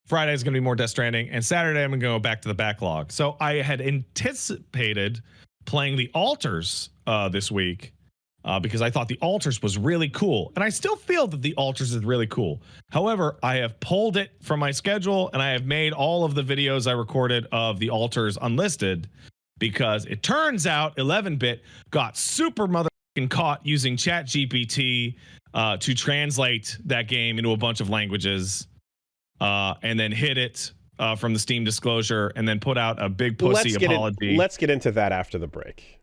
Friday is going to be more Death Stranding, and Saturday I'm going to go back to the backlog. So I had anticipated playing the Altars this week because I thought the Altars was really cool, and I still feel that the Altars is really cool. However, I have pulled it from my schedule, and I have made all of the videos I recorded of the Altars unlisted because it turns out 11-bit got super motherfucking caught using ChatGPT to translate that game into a bunch of languages. And then hit it from the Steam disclosure, and then put out a big pussy apology. Let's get into that after the break.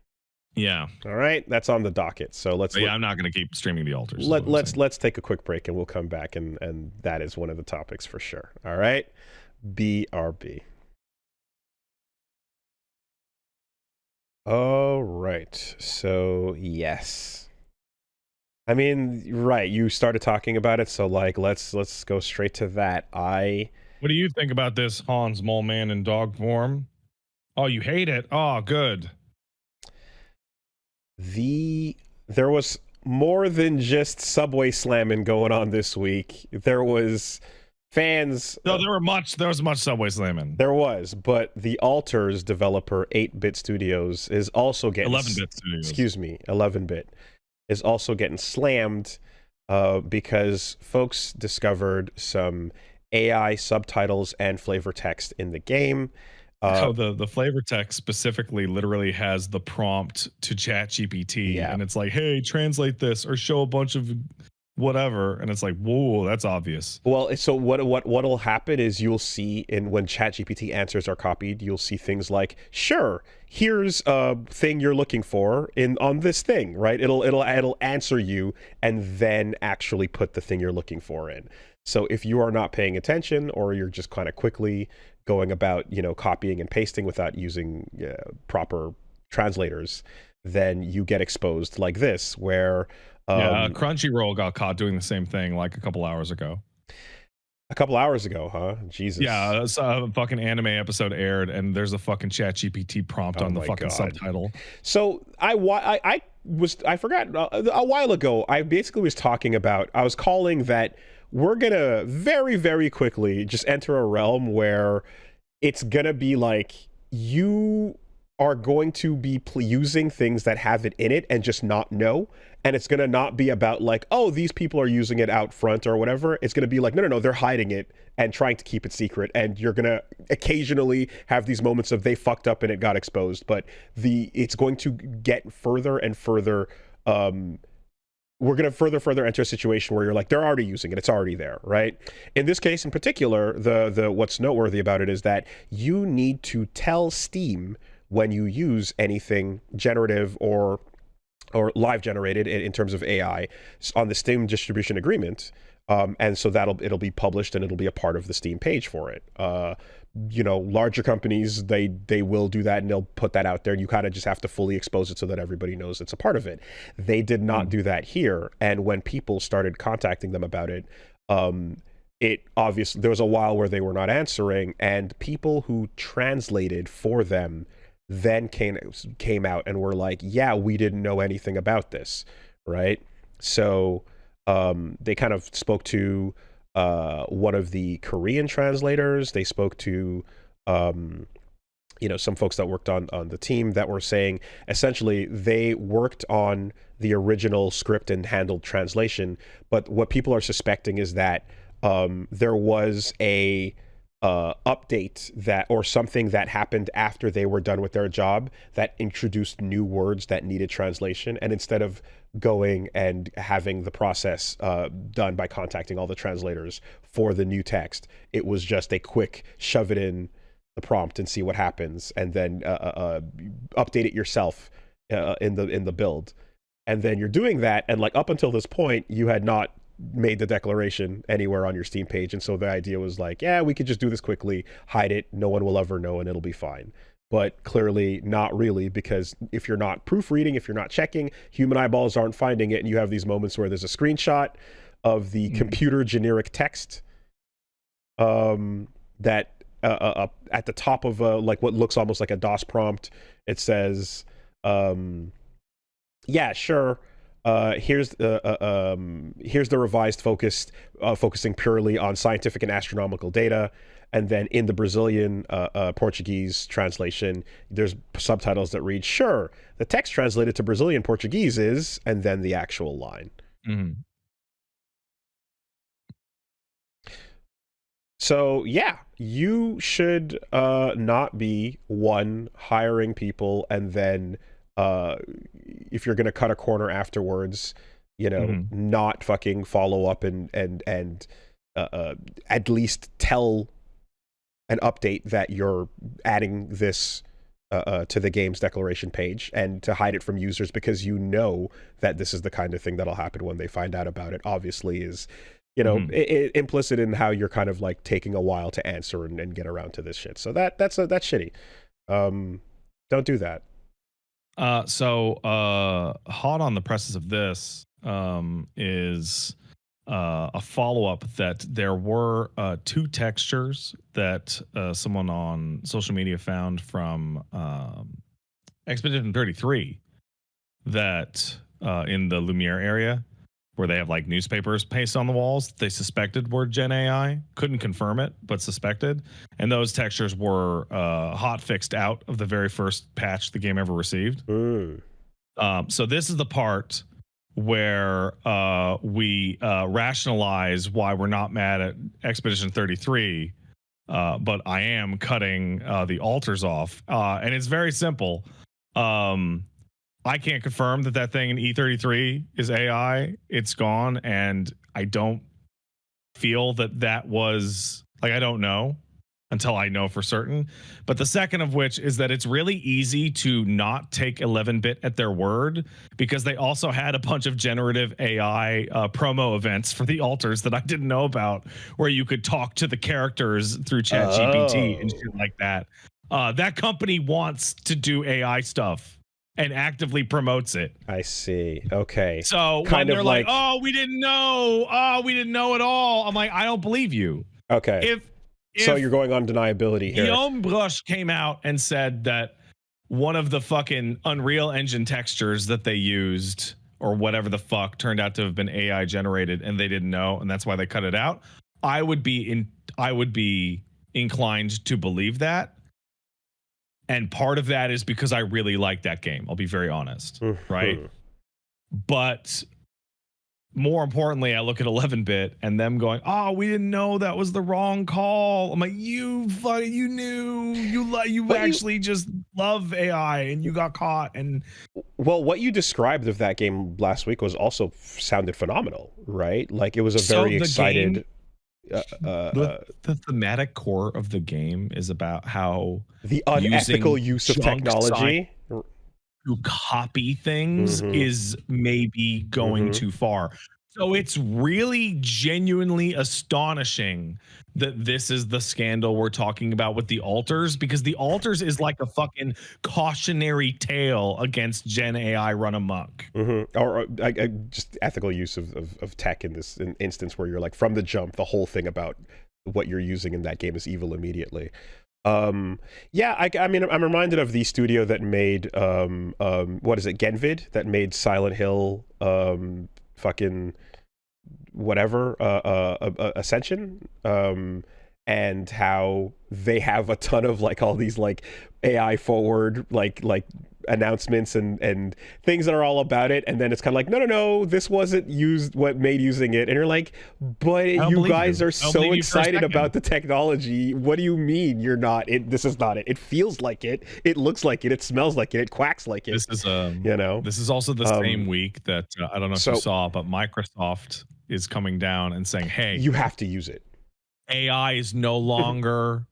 Yeah. All right, that's on the docket. So let's. Yeah, I'm not going to keep streaming the Altars. Let's take a quick break, and we'll come back, and that is one of the topics for sure. All right, BRB. All right. So yes. I mean, right, you started talking about it, so like let's go straight to that. What do you think about this, Hans Mole Man in dog form? Oh, you hate it? Oh, good. There was more than just Subway slamming going on this week. There was fans. No, there was much Subway slamming. There was, but the Altars developer 8-Bit Studios is also getting 11-Bit Studios. Excuse me, 11-Bit. Is also getting slammed because folks discovered some AI subtitles and flavor text in the game. The flavor text specifically literally has the prompt to ChatGPT, and it's like, hey, translate this or show a bunch of whatever, and it's like, whoa, that's obvious. Well, so what'll happen is you'll see when ChatGPT answers are copied, you'll see things like, sure, here's a thing you're looking for on this thing, right? It'll answer you and then actually put the thing you're looking for in. So if you are not paying attention, or you're just kind of quickly going about, copying and pasting without using proper translators, then you get exposed like this, where Crunchyroll got caught doing the same thing like a couple hours ago. A couple hours ago, huh? Jesus. Yeah, a fucking anime episode aired, and there's a fucking ChatGPT prompt on the fucking subtitle. So I forgot a while ago. I basically was talking about. I was calling that we're gonna very, very quickly just enter a realm where it's gonna be like you are going to be using things that have it in it and just not know. And it's going to not be about like, oh, these people are using it out front or whatever. It's going to be like, no, they're hiding it and trying to keep it secret. And you're going to occasionally have these moments of they fucked up and it got exposed. But it's going to get further and further. We're going to further enter a situation where you're like, they're already using it. It's already there, right? In this case in particular, the what's noteworthy about it is that you need to tell Steam when you use anything generative or live generated in terms of AI on the Steam distribution agreement. And so it'll be published and it'll be a part of the Steam page for it. Larger companies, they will do that and they'll put that out there. And you kind of just have to fully expose it so that everybody knows it's a part of it. They did not do that here. And when people started contacting them about it, it obviously, there was a while where they were not answering, and people who translated for them then came out and were like, yeah, we didn't know anything about this, right? So they kind of spoke to one of the Korean translators. They spoke to some folks that worked on the team that were saying essentially they worked on the original script and handled translation, but what people are suspecting is that there was a update or something that happened after they were done with their job that introduced new words that needed translation, and instead of going and having the process done by contacting all the translators for the new text, it was just a quick shove it in the prompt and see what happens, and then update it yourself in the build. And then you're doing that, and like up until this point you had not made the declaration anywhere on your Steam page, and so the idea was like, yeah, we could just do this quickly, hide it, no one will ever know, and it'll be fine. But clearly not really, because if you're not proofreading, if you're not checking, human eyeballs aren't finding it, and you have these moments where there's a screenshot of the computer generic text that at the top of like what looks almost like a DOS prompt, it says, yeah, sure, Here's the revised focusing purely on scientific and astronomical data. And then in the Brazilian Portuguese translation, there's subtitles that read, sure, the text translated to Brazilian Portuguese is, and then the actual line. Mm-hmm. So yeah, you should not be hiring people and then if you're gonna cut a corner afterwards, not fucking follow up and at least tell an update that you're adding this to the game's declaration page, and to hide it from users because you know that this is the kind of thing that'll happen when they find out about it. Obviously is implicit in how you're kind of like taking a while to answer and get around to this shit. So that's shitty. Don't do that. So hot on the presses of this is a follow-up that there were 2 textures that someone on social media found from Expedition 33 that in the Lumiere area, where they have like newspapers pasted on the walls, they suspected were Gen AI. Couldn't confirm it, but suspected. And those textures were hot fixed out of the very first patch the game ever received. So this is the part where we rationalize why we're not mad at Expedition 33, but I am cutting the alters off. And it's very simple. I can't confirm that thing in E33 is AI. It's gone, and I don't feel that was, like, I don't know until I know for certain. But the second of which is that it's really easy to not take 11-bit at their word, because they also had a bunch of generative AI promo events for the alters that I didn't know about, where you could talk to the characters through ChatGPT and shit like that. That company wants to do AI stuff and actively promotes it. I see. Okay. So kind when they're like, oh, we didn't know. Oh, we didn't know at all. I'm like, I don't believe you. Okay. If so you're going on deniability here. Guillaume Brush came out and said that one of the fucking Unreal Engine textures that they used, or whatever the fuck, turned out to have been AI generated, and they didn't know, and that's why they cut it out. I would be inclined to believe that. And part of that is because I really like that game. I'll be very honest, right? But more importantly, I look at 11-bit and them going, "Oh, we didn't know that was the wrong call." I'm like, you knew, you actually just love AI and you got caught. And well, what you described of that game last week was also sounded phenomenal, right? Like it was a very excited. Game, the thematic core of the game is about how the unethical use of technology to copy things is maybe going too far. So it's really genuinely astonishing that this is the scandal we're talking about with the alters, because the alters is like a fucking cautionary tale against Gen AI run amok. Or just ethical use of tech in this instance, where you're like, from the jump, the whole thing about what you're using in that game is evil immediately. Yeah, I mean, I'm reminded of the studio that made what is it, Genvid, that made Silent Hill, fucking whatever, Ascension, and how they have a ton of like all these like AI forward like announcements and things that are all about it, and then it's kind of like, no, this wasn't what made using it, and you're like, but you guys are so excited about the technology. What do you mean you're not? This is not it. It feels like it. It looks like it. It smells like it. It quacks like it. This is this is also the same week that I don't know if you saw, but Microsoft is coming down and saying, hey, you have to use it. AI is no longer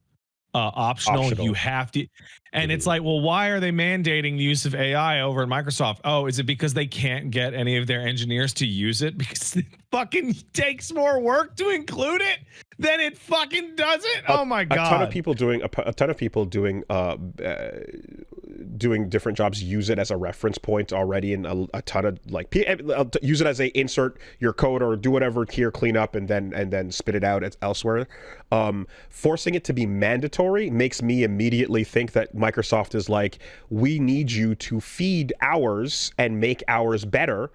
optional. You have to. And it's like, well, why are they mandating the use of AI over at Microsoft? Oh, is it because they can't get any of their engineers to use it because it fucking takes more work to include it than it fucking does it? Oh my god. A ton of people doing different jobs use it as a reference point already, and a ton of like use it as a insert your code or do whatever here, clean up, and then spit it out elsewhere. Forcing it to be mandatory makes me immediately think that Microsoft is like, we need you to feed ours and make ours better,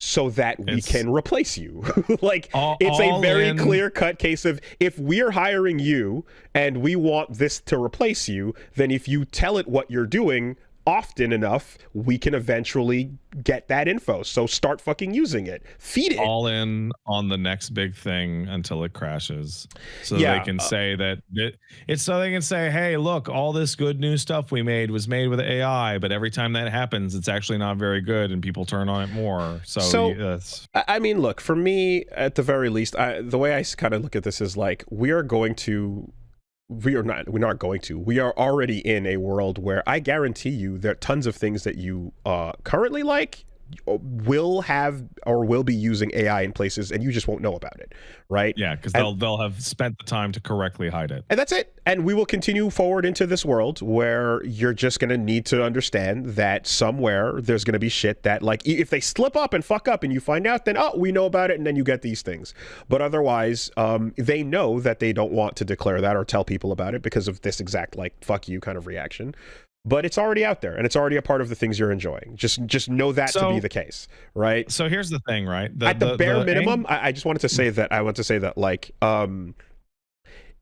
so that we can replace you. Like, all it's a very in. clear-cut case of, if we're hiring you and we want this to replace you, then if you tell it what you're doing often enough, we can eventually get that info. So start fucking using it. Feed it. All in on the next big thing until it crashes, so Yeah, they can say that it's so they can say, hey, look, all this good new stuff we made was made with AI, but every time that happens, it's actually not very good, and people turn on it more. So that's, I mean, look, for me, at the very least, the way I kind of look at this is like, we are already in a world where I guarantee you there are tons of things that you currently like will have or will be using AI in places, and you just won't know about it, right? yeah, because they'll have spent the time to correctly hide it. And that's it. And we will continue forward into this world where you're just going to need to understand that somewhere there's going to be shit that, like, if they slip up and fuck up and you find out, then, oh, we know about it, and then you get these things. But otherwise, they know that they don't want to declare that or tell people about it because of this exact, like, fuck you kind of reaction. But it's already out there, and it's already a part of the things you're enjoying. Just know that to be the case, right? So here's the thing, right? At the bare minimum, I just wanted to say that, like,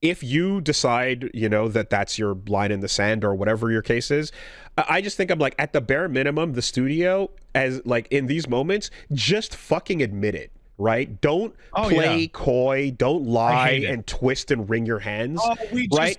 if you decide, that that's your line in the sand or whatever your case is, I just think I'm like, at the bare minimum, the studio, as like in these moments, just fucking admit it. Right? Don't play coy. Don't lie and twist and wring your hands. We get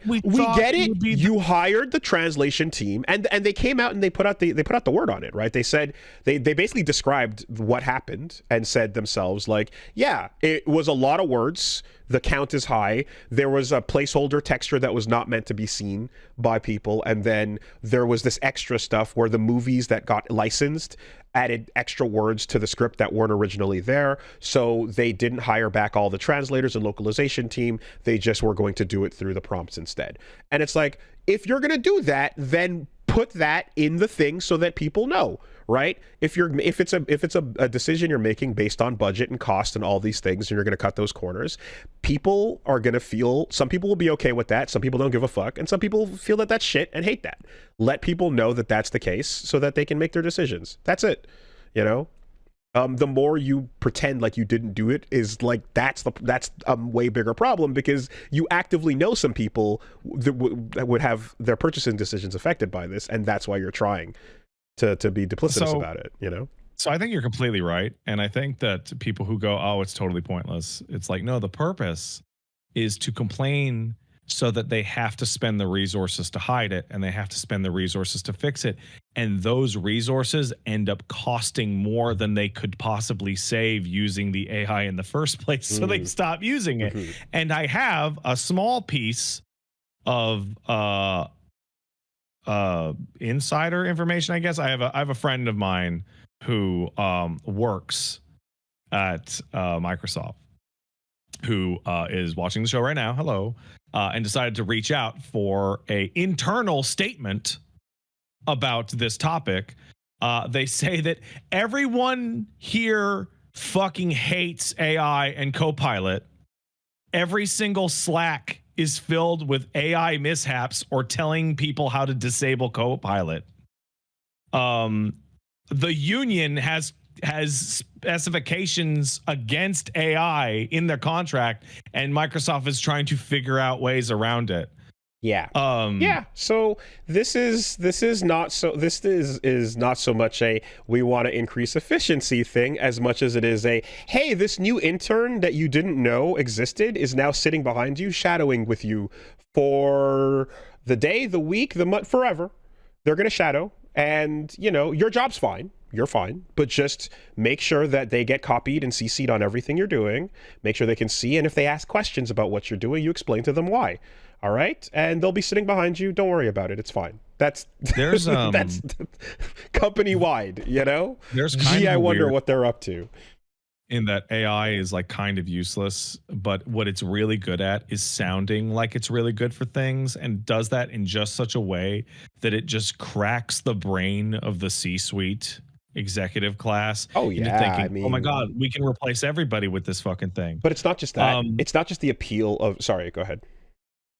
it. You hired the translation team, and they came out and they put out the word on it. Right? They said they basically described what happened and said themselves, like, yeah, it was a lot of words. The count is high. There was a placeholder texture that was not meant to be seen by people, and then there was this extra stuff where the movies that got licensed added extra words to the script that weren't originally there. So they didn't hire back all the translators and localization team. They just were going to do it through the prompts instead. And it's like, if you're going to do that, then put that in the thing so that people know, right? If it's a decision you're making based on budget and cost and all these things, and you're going to cut those corners, people are going to feel, some people will be okay with that, some people don't give a fuck, and some people feel that that's shit and hate that. Let people know that that's the case so that they can make their decisions. That's it. The more you pretend like you didn't do it is like, that's a way bigger problem, because you actively know some people that would have their purchasing decisions affected by this, and that's why you're trying to be duplicitous about it. So I think you're completely right, and I think that people who go, oh, it's totally pointless, it's like, no, the purpose is to complain so that they have to spend the resources to hide it, and they have to spend the resources to fix it. And those resources end up costing more than they could possibly save using the AI in the first place. So they stop using it. And I have a small piece of insider information, I guess. I have a friend of mine who works at Microsoft, who is watching the show right now. Hello. And decided to reach out for a internal statement about this topic. They say that everyone here fucking hates AI and Copilot. Every single Slack is filled with AI mishaps or telling people how to disable Copilot. The union has specifications against AI in their contract, and Microsoft is trying to figure out ways around it. Yeah. So this is not so much a we want to increase efficiency thing as much as it is a, hey, this new intern that you didn't know existed is now sitting behind you, shadowing with you for the day, the week, the month, forever. They're going to shadow, and your job's fine. You're fine, but just make sure that they get copied and CC'd on everything you're doing. Make sure they can see, and if they ask questions about what you're doing, you explain to them why. All right, and they'll be sitting behind you. Don't worry about it. It's fine. That's that's company wide. There's kind I of wonder weird what they're up to. In that AI is like kind of useless, but what it's really good at is sounding like it's really good for things, and does that in just such a way that it just cracks the brain of the C-suite executive class. Oh yeah, thinking, I mean, oh my god, we can replace everybody with this fucking thing. But it's not just that. It's not just the appeal of. Sorry, go ahead.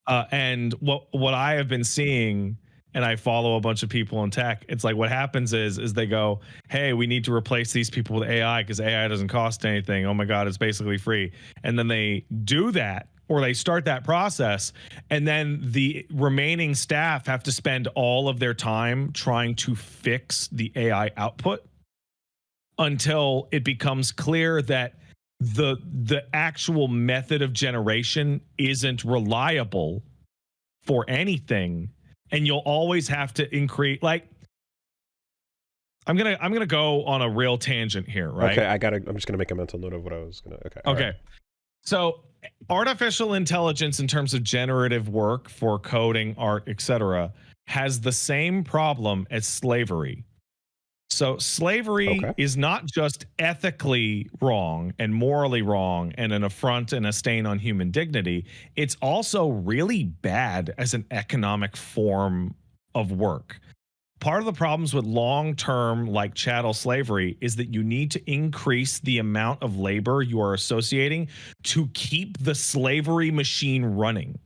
And what I have been seeing and I follow a bunch of people in tech, it's like what happens is they go, hey, we need to replace these people with AI because AI doesn't cost anything. Oh my God, it's basically free. And then they do that, or they start that process, and then the remaining staff have to spend all of their time trying to fix the AI output until it becomes clear that the actual method of generation isn't reliable for anything. And you'll always have to increase, like, I'm gonna go on a real tangent here, right? Okay, I'm just gonna make a mental note of what I was gonna. Okay. Right. So artificial intelligence in terms of generative work for coding, art, etc., has the same problem as slavery. So slavery Okay. is not just ethically wrong and morally wrong and an affront and a stain on human dignity. It's also really bad as an economic form of work. Part of the problems with long-term, like chattel slavery, is that you need to increase the amount of labor you are associating to keep the slavery machine running.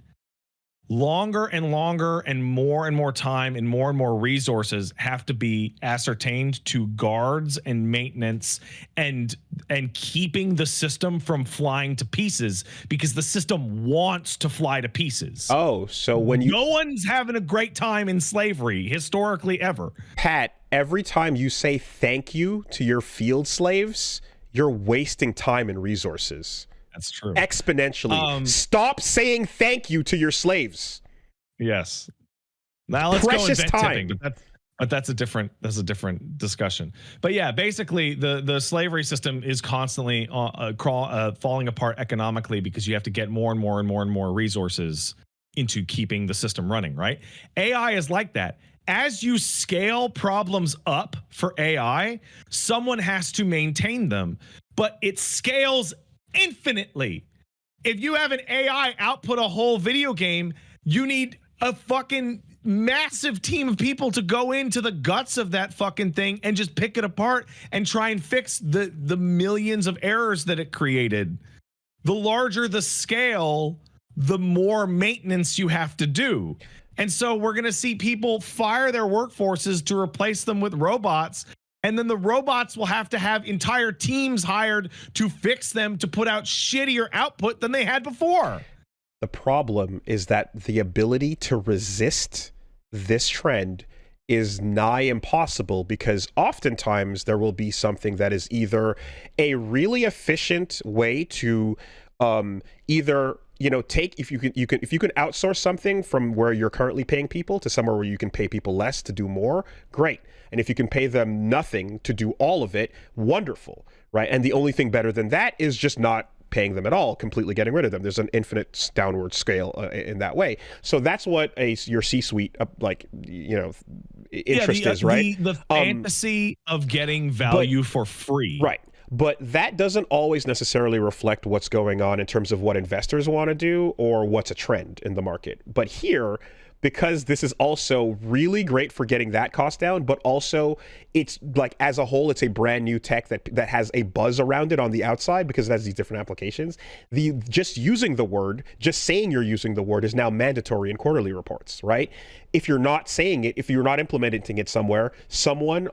Longer and longer and more time and more resources have to be ascertained to guards and maintenance and keeping the system from flying to pieces, because the system wants to fly to pieces. Oh, so when you no one's having a great time in slavery historically ever. Pat, every time you say thank you to your field slaves, you're wasting time and resources. That's true. Exponentially. Stop saying thank you to your slaves. Yes. Now let's Precious go invent time. tipping, but that's a different discussion. But yeah, basically the slavery system is constantly falling apart economically because you have to get more and more resources into keeping the system running, right? AI is like that. As you scale problems up for AI, someone has to maintain them, but it scales infinitely. If you have an AI output a whole video game, you need a fucking massive team of people to go into the guts of that fucking thing and just pick it apart and try and fix the millions of errors that it created. The larger the scale, the more maintenance you have to do. And so we're going to see people fire their workforces to replace them with robots. And then the robots will have to have entire teams hired to fix them to put out shittier output than they had before. The problem is that the ability to resist this trend is nigh impossible, because oftentimes there will be something that is either a really efficient way to either take, if you can outsource something from where you're currently paying people to somewhere where you can pay people less to do more, great. And if you can pay them nothing to do all of it, wonderful, right? And the only thing better than that is just not paying them at all, completely getting rid of them. There's an infinite downward scale in that way. So that's what your C-suite interest is, right? The fantasy of getting value for free. Right. But that doesn't always necessarily reflect what's going on in terms of what investors want to do or what's a trend in the market. But here, because this is also really great for getting that cost down, but also it's like as a whole, it's a brand new tech that has a buzz around it on the outside because it has these different applications. Just saying you're using the word is now mandatory in quarterly reports, right? If you're not saying it, if you're not implementing it somewhere, someone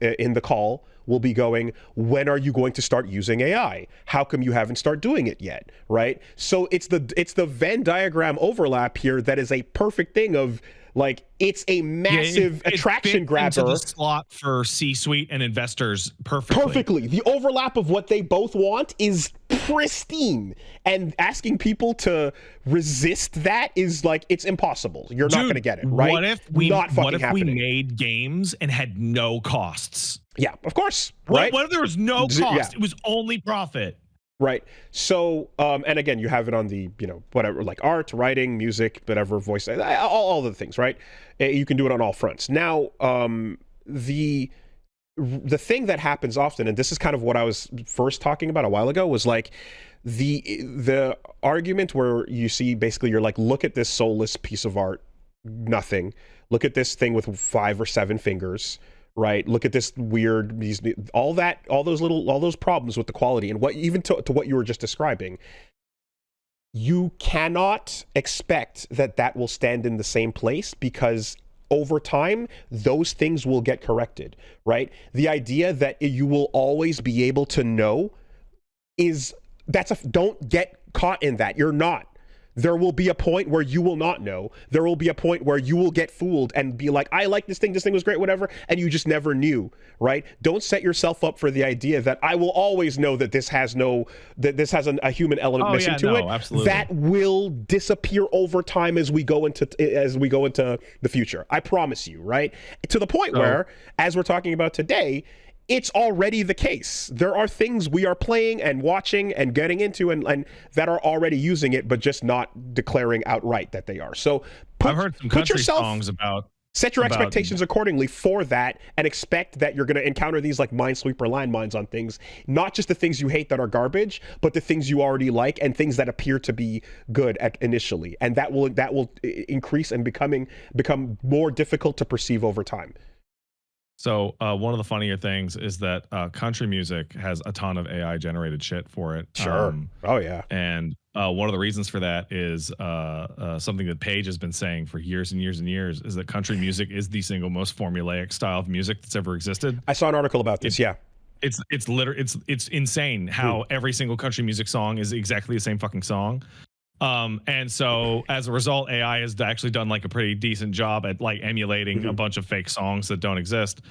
in the call will be going, when are you going to start using AI? How come you haven't started doing it yet, right? So it's the Venn diagram overlap here that is a perfect thing of, like, it's a massive attraction grabber. Into the slot for C-suite and investors perfectly. The overlap of what they both want is pristine, and asking people to resist that is like, it's impossible. You're not going to get it, right? What if we made games and had no costs? Yeah, of course. Right? What if there was no cost? Yeah. It was only profit. Right. So, and again, you have it on the, whatever, like art, writing, music, whatever, voice, all the things, right? You can do it on all fronts. Now, the thing that happens often, and this is kind of what I was first talking about a while ago, was like the argument where you see basically you're like, look at this soulless piece of art, nothing. Look at this thing with 5 or 7 fingers. Right. Look at this weird, all those problems with the quality, and what even to what you were just describing. You cannot expect that will stand in the same place, because over time, those things will get corrected, right? The idea that you will always be able to know don't get caught in that. You're not. There will be a point where you will not know. There will be a point where you will get fooled and be like, I like this thing was great, whatever, and you just never knew, right? Don't set yourself up for the idea that I will always know that this has a human element missing to it. Absolutely. That will disappear over time as we go into the future. I promise you, right? To the point where, as we're talking about today, it's already the case. There are things we are playing and watching and getting into and that are already using it, but just not declaring outright that they are. So I've heard some country songs about. Set your expectations accordingly for that, and expect that you're going to encounter these like Minesweeper landmines on things, not just the things you hate that are garbage, but the things you already like and things that appear to be good initially, and that will increase and become more difficult to perceive over time. So one of the funnier things is that country music has a ton of AI generated shit for it. Sure. Oh yeah. And one of the reasons for that is something that Paige has been saying for years and years and years, is that country music is the single most formulaic style of music that's ever existed. I saw an article about this. It's insane how every single country music song is exactly the same fucking song. And so as a result, AI has actually done like a pretty decent job at like emulating a bunch of fake songs that don't exist.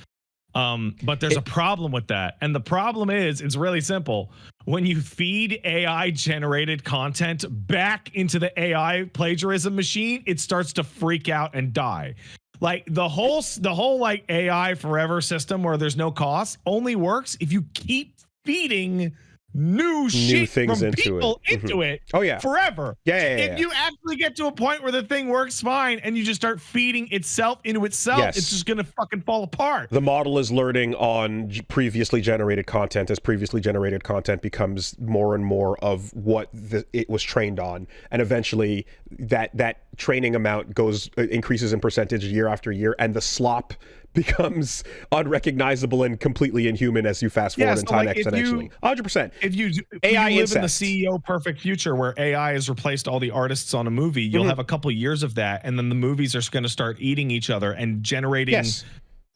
But there's a problem with that. And the problem is, it's really simple. When you feed AI generated content back into the AI plagiarism machine, it starts to freak out and die. Like the whole like AI forever system where there's no cost only works if you keep feeding new shit things from into people it. into it forever. If you actually get to a point where the thing works fine and you just start feeding itself into itself, it's just gonna fucking fall apart. The model is learning on previously generated content as previously generated content becomes more and more of what it was trained on, and eventually that training amount increases in percentage year after year, and the slop becomes unrecognizable and completely inhuman as you fast forward in time exponentially. 100%. If you AI live in the CEO perfect future where AI has replaced all the artists on a movie, you'll have a couple years of that, and then the movies are going to start eating each other and generating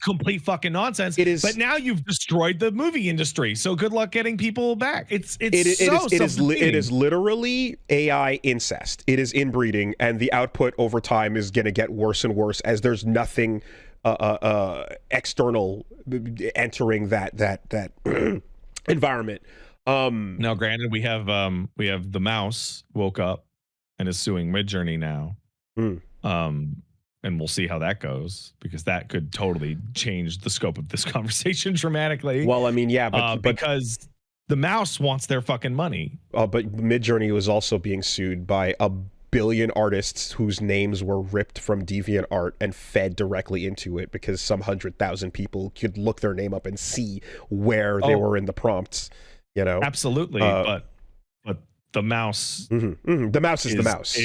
complete fucking nonsense. But now you've destroyed the movie industry. So good luck getting people back. It is literally AI incest. It is inbreeding, and the output over time is going to get worse and worse as there's nothing external entering that environment. Now, granted, we have the mouse woke up and is suing Midjourney now. And we'll see how that goes, because that could totally change the scope of this conversation dramatically. Well, I mean, yeah, but because the mouse wants their fucking money. But Midjourney was also being sued by a billion artists whose names were ripped from DeviantArt and fed directly into it, because some 100,000 people could look their name up and see where they were in the prompts. You know, absolutely. But the mouse, the mouse is the mouse.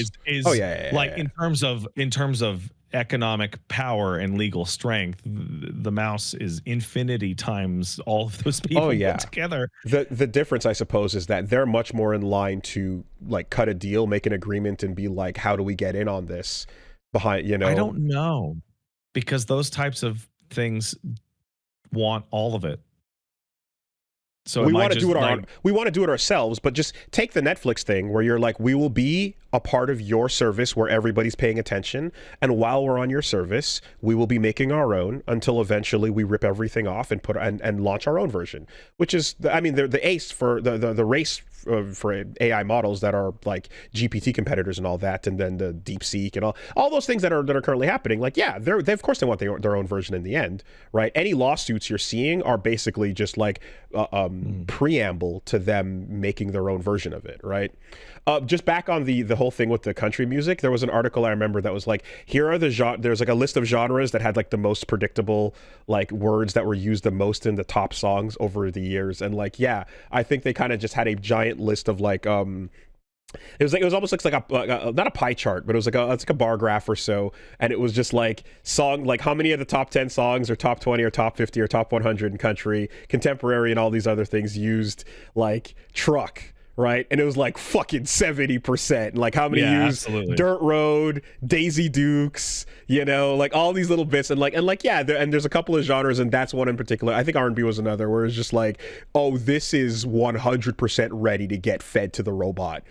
Like in terms of economic power and legal strength, the mouse is infinity times all of those people put together. The difference, I suppose, is that they're much more in line to like cut a deal, make an agreement, and be like, how do we get in on this? Behind, you know, I don't know, because those types of things want all of it. So we want to do it we want to do it ourselves, but just take the Netflix thing where you're like, we will be a part of your service where everybody's paying attention, and while we're on your service, we will be making our own until eventually we rip everything off and and launch our own version, which is, I mean, the ace for the race for AI models that are like GPT competitors and all that, and then the DeepSeek and all those things that are currently happening. Like, yeah, they of course they want their own version in the end, right? Any lawsuits you're seeing are basically just like preamble to them making their own version of it, right? Just back on the whole thing with the country music, there was an article I remember that was like, here are there's like a list of genres that had like the most predictable like words that were used the most in the top songs over the years, and like, yeah, I think they kind of just had a giant list of like it was almost like a not a pie chart, but it's like a bar graph or so, and it was just like how many of the top 10 songs or top 20 or top 50 or top 100 in country, contemporary, and all these other things used like truck, right? And it was like fucking 70%. Like how many Yeah, used absolutely. Dirt Road, Daisy Dukes, you know, like all these little bits, and yeah, and there's a couple of genres, and that's one in particular. I think R&B was another, where it's just like, oh, this is 100% ready to get fed to the robot.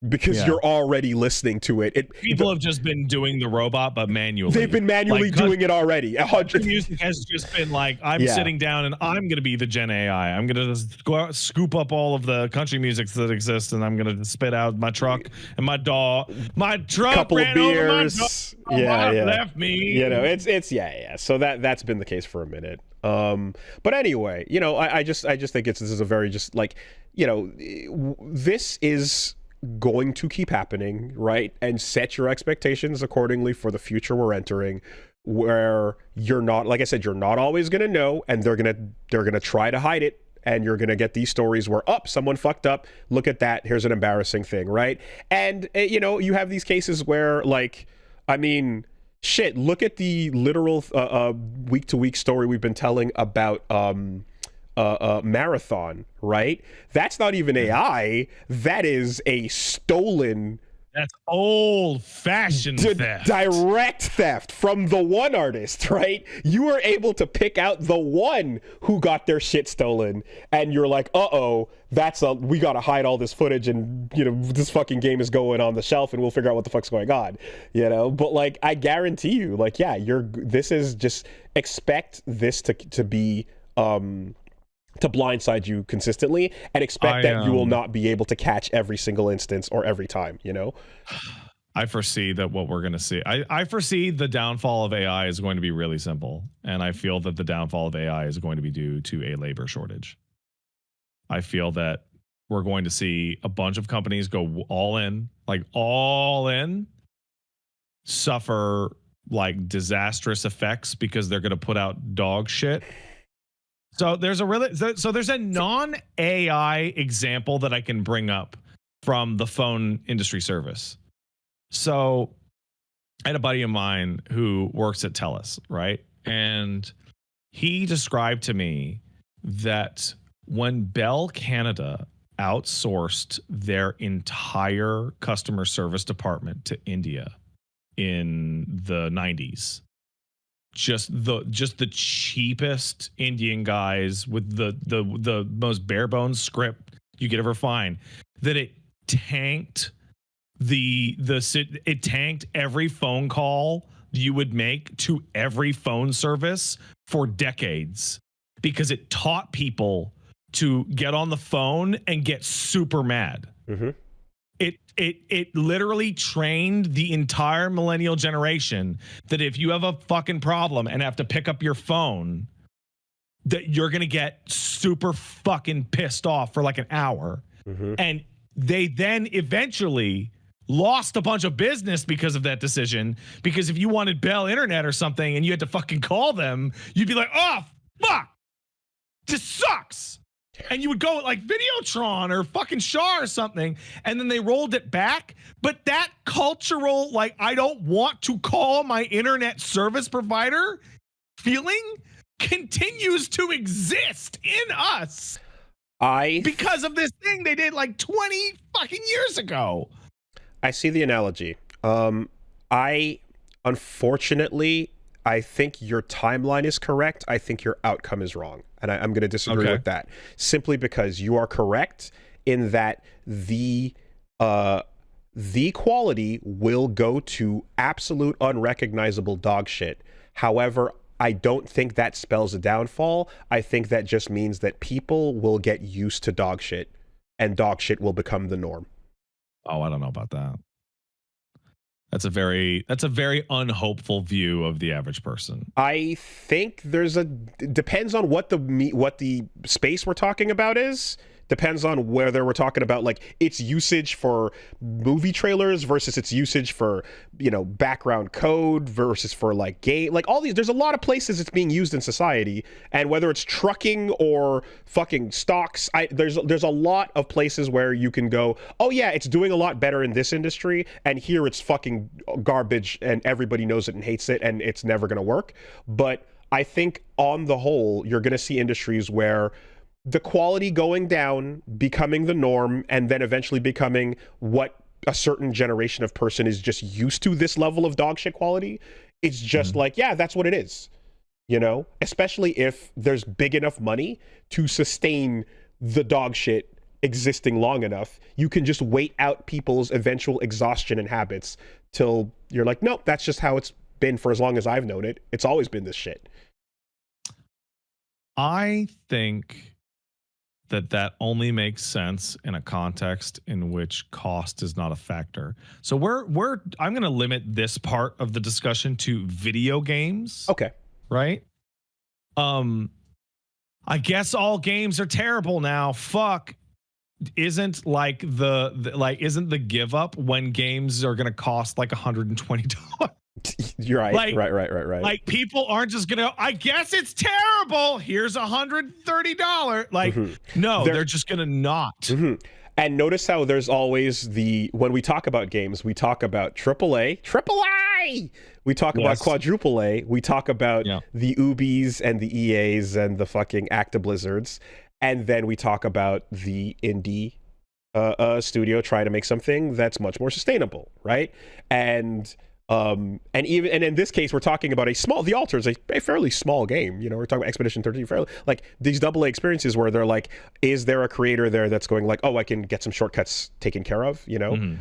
Because you're already listening to it. People have just been doing the robot, but manually. They've been manually doing it already. Music has just been like, I'm sitting down and I'm going to be the Gen AI. I'm going to just go out, scoop up all of the country music that exists, and I'm going to spit out my truck and my dog. My truck couple ran of beers. Over my dog, left me. You know, it's So that's been the case for a minute. But anyway, you know, I just think this is a very just like, you know, this is going to keep happening, right? And set your expectations accordingly for the future we're entering, where you're not, like I said, you're not always going to know, and they're going to try to hide it, and you're going to get these stories where, someone fucked up, look at that, here's an embarrassing thing, right? And you know, you have these cases where, like, I mean, shit, look at the literal week to week story we've been telling about Marathon, right? That's not even AI. That is a stolen. That's old-fashioned theft. Direct theft from the one artist, right? You were able to pick out the one who got their shit stolen, and you're like, we gotta hide all this footage, and, you know, this fucking game is going on the shelf, and we'll figure out what the fuck's going on, you know? But, like, I guarantee you, like, yeah, this is just, expect this to be, to blindside you consistently, and expect that you will not be able to catch every single instance or every time, you know? I foresee that what we're going to see, I foresee the downfall of AI is going to be really simple. And I feel that the downfall of AI is going to be due to a labor shortage. I feel that we're going to see a bunch of companies go all in, suffer like disastrous effects because they're going to put out dog shit. So there's a non-AI example that I can bring up from the phone industry service. So I had a buddy of mine who works at TELUS, right? And he described to me that when Bell Canada outsourced their entire customer service department to India in the 90s, just the cheapest Indian guys with the most bare bones script you could ever find, that it tanked it tanked every phone call you would make to every phone service for decades, because it taught people to get on the phone and get super mad. Mm-hmm. It literally trained the entire millennial generation that if you have a fucking problem and have to pick up your phone, that you're going to get super fucking pissed off for like an hour. Mm-hmm. And they then eventually lost a bunch of business because of that decision. Because if you wanted Bell Internet or something and you had to fucking call them, you'd be like, oh, fuck, this sucks. And you would go like Videotron or fucking Shaw or something, and then they rolled it back. But that cultural, like, I don't want to call my internet service provider feeling continues to exist in us. Because of this thing they did like 20 fucking years ago. I see the analogy. Unfortunately, I think your timeline is correct. I think your outcome is wrong. And I'm going to disagree with that. Simply because you are correct in that the quality will go to absolute unrecognizable dog shit. However, I don't think that spells a downfall. I think that just means that people will get used to dog shit, and dog shit will become the norm. Oh, I don't know about that. That's a very unhopeful view of the average person. I think depends on what the space we're talking about is. Depends on whether we're talking about like its usage for movie trailers versus its usage for, you know, background code versus for like game, like all these. There's a lot of places it's being used in society, and whether it's trucking or fucking stocks, there's a lot of places where you can go, oh yeah, it's doing a lot better in this industry, and here it's fucking garbage, and everybody knows it and hates it, and it's never gonna work. But I think on the whole, you're gonna see industries where the quality going down, becoming the norm, and then eventually becoming what a certain generation of person is just used to, this level of dog shit quality. It's just like, yeah, that's what it is, you know, especially if there's big enough money to sustain the dog shit existing long enough. You can just wait out people's eventual exhaustion and habits till you're like, nope, that's just how it's been for as long as I've known it. It's always been this shit. I think that only makes sense in a context in which cost is not a factor. So I'm going to limit this part of the discussion to video games. Okay. Right? I guess all games are terrible now. Fuck. Isn't like isn't the give up when games are going to cost like $120? You're right. Like, right. Like, people aren't just gonna, I guess it's terrible, here's $130. Like, no, they're just gonna not. And notice how there's always when we talk about games, we talk about AAA, we talk about quadruple A, we talk about the Ubis and the EAs and the fucking Actiblizzards, and then we talk about the indie studio trying to make something that's much more sustainable, right? And in this case, we're talking about the Altar is a fairly small game. You know, we're talking about Expedition 13, fairly, like these AA experiences where they're like, is there a creator there that's going like, oh, I can get some shortcuts taken care of, you know?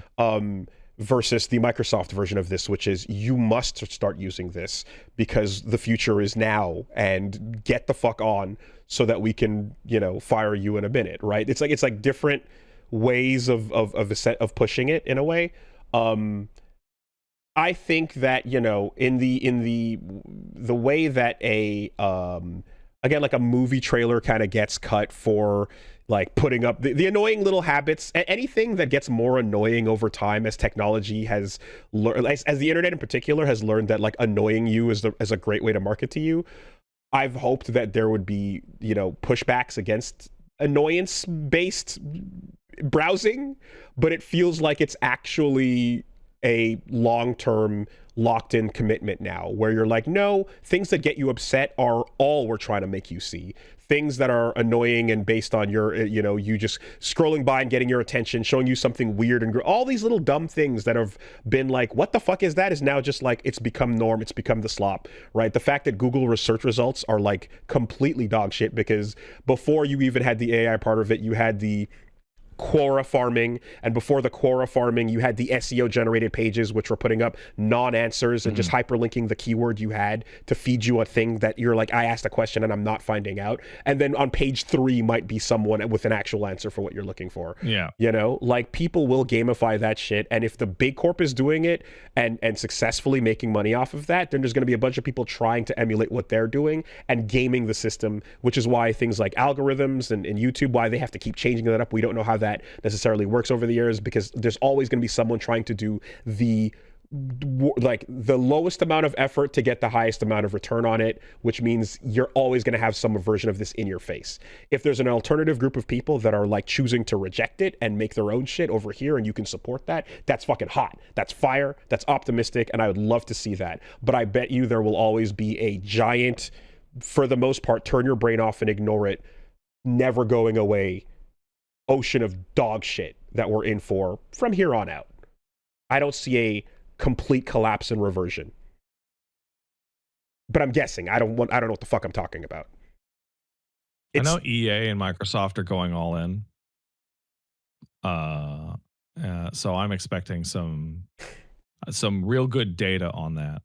Versus the Microsoft version of this, which is you must start using this because the future is now, and get the fuck on so that we can, you know, fire you in a minute, right? It's like different ways of pushing it in a way. I think that, you know, in the way that again, like a movie trailer kind of gets cut for like putting up the annoying little habits, anything that gets more annoying over time as technology has learned, as the internet in particular has learned that like annoying you is a great way to market to you. I've hoped that there would be, you know, pushbacks against annoyance based browsing, but it feels like it's actually a long-term locked-in commitment now where you're like, no, things that get you upset are all we're trying to make you see. Things that are annoying and based on your, you know, you just scrolling by and getting your attention, showing you something weird, and all these little dumb things that have been like, what the fuck is that, is now just like, it's become norm, it's become the slop, right? The fact that Google research results are like completely dog shit because before you even had the AI part of it, you had the Quora farming, and before the Quora farming you had the SEO generated pages which were putting up non-answers and just hyperlinking the keyword you had to feed you a thing that you're like, I asked a question and I'm not finding out, and then on page 3 might be someone with an actual answer for what you're looking for. You know, like people will gamify that shit, and if the big corp is doing it and successfully making money off of that, then there's going to be a bunch of people trying to emulate what they're doing and gaming the system, which is why things like algorithms and YouTube, why they have to keep changing that up. We don't know how that necessarily works over the years because there's always going to be someone trying to do the lowest amount of effort to get the highest amount of return on it, which means you're always going to have some version of this in your face. If there's an alternative group of people that are like choosing to reject it and make their own shit over here and you can support that, that's fucking hot. That's fire. That's optimistic. And I would love to see that. But I bet you there will always be a giant, for the most part, turn your brain off and ignore it, never going away ocean of dog shit that we're in for from here on out. I don't see a complete collapse and reversion, but I'm guessing. I don't know what the fuck I'm talking about. I know EA and Microsoft are going all in, so I'm expecting some real good data on that.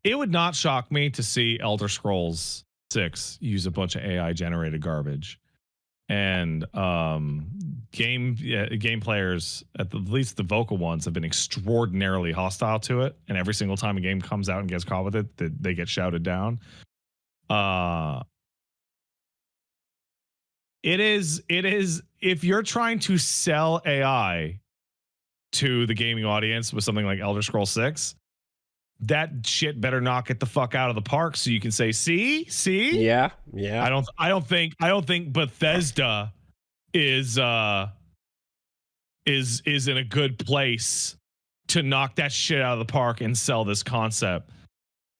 It would not shock me to see Elder Scrolls 6 use a bunch of AI generated garbage. And game players, at least the vocal ones, have been extraordinarily hostile to it. And every single time a game comes out and gets caught with it, they get shouted down. It is. If you're trying to sell AI to the gaming audience with something like Elder Scrolls 6, that shit better knock get the fuck out of the park so you can say, see? Yeah. I don't think Bethesda is in a good place to knock that shit out of the park and sell this concept.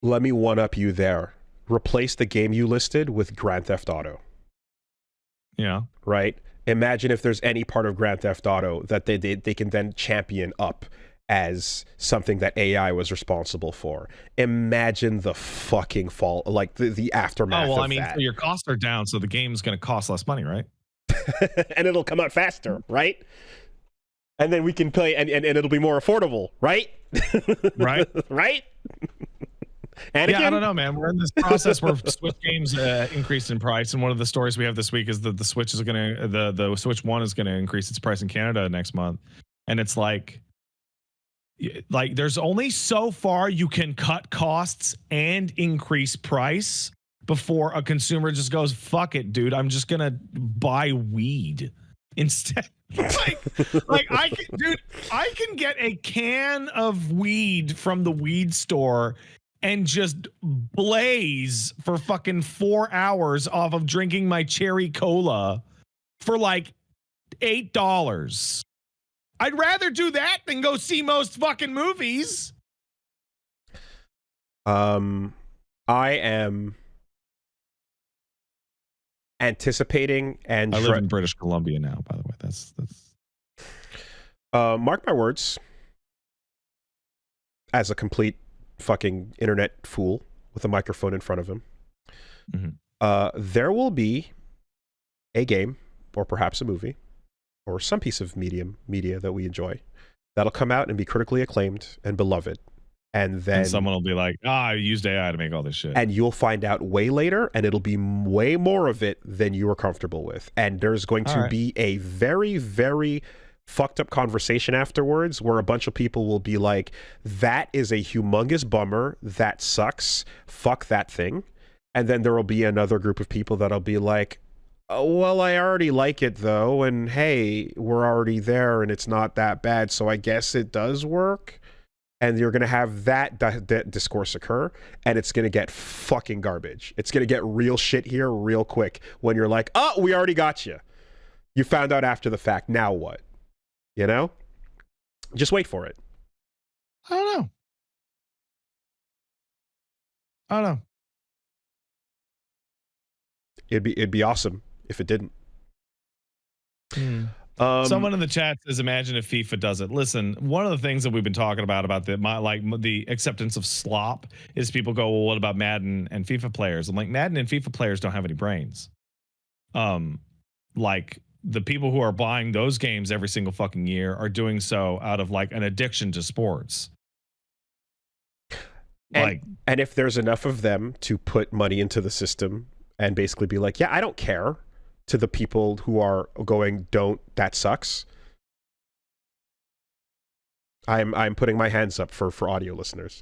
Let me one up you there. Replace the game you listed with Grand Theft Auto. Yeah. right? Imagine if there's any part of Grand Theft Auto that they can then champion up as something that AI was responsible for. Imagine the fucking fall, like the aftermath Oh, well, of I mean, that. so your costs are down, so the game's going to cost less money, right? And it'll come out faster, right? And then we can play, and it'll be more affordable, right? Right. Right? Anakin? Yeah, I don't know, man. We're in this process where Switch games increased in price, and one of the stories we have this week is that the Switch is going to the Switch One is going to increase its price in Canada next month, and it's like there's only so far you can cut costs and increase price before a consumer just goes, "Fuck it, dude. I'm just gonna buy weed instead." like I can get a can of weed from the weed store and just blaze for fucking 4 hours off of drinking my cherry cola for like $8. I'd rather do that than go see most fucking movies. I am anticipating and I live in British Columbia now, by the way. That's mark my words, as a complete fucking internet fool with a microphone in front of him. Mm-hmm. There will be a game, or perhaps a movie, or some piece of media that we enjoy, that'll come out and be critically acclaimed and beloved. And then someone will be like, I used AI to make all this shit. And you'll find out way later, and it'll be way more of it than you were comfortable with. And there's going to be a very, very fucked up conversation afterwards where a bunch of people will be like, that is a humongous bummer. That sucks. Fuck that thing. And then there will be another group of people that'll be like, oh, well, I already like it though. And hey, we're already there and it's not that bad. So I guess it does work. And you're going to have that discourse occur, and it's going to get fucking garbage. It's going to get real shit here real quick when you're like, oh, we already got you. You found out after the fact. Now what? You know? Just wait for it. I don't know. It'd be awesome if it didn't. Someone in the chat says, imagine if FIFA does it. Listen, one of the things that we've been talking about the acceptance of slop is people go, well, what about Madden and FIFA players? I'm like, Madden and FIFA players don't have any brains. Like the people who are buying those games every single fucking year are doing so out of like an addiction to sports. And if there's enough of them to put money into the system and basically be like, yeah, I don't care, to the people who are going, that sucks. I'm putting my hands up for audio listeners.